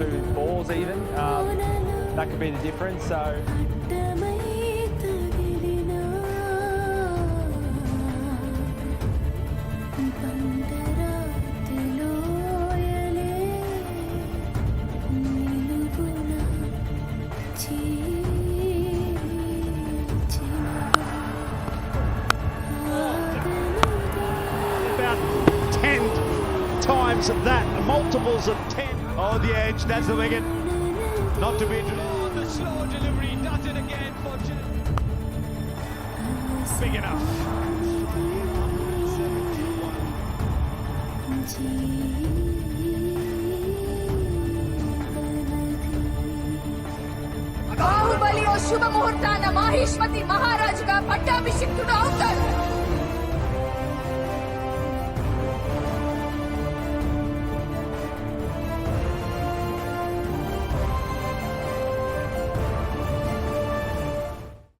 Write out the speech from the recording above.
2 balls even. That could be the difference. So. Times that, multiples of 10. Oh, the edge, that's the wicket. Not to be. Oh, the slow delivery does it again for Big enough. Baahubali ఓ శుభ ముహూర్తాన మాహిష్మతి మహారాజుగా పట్టాభిషిక్తుడు అవుతాడు.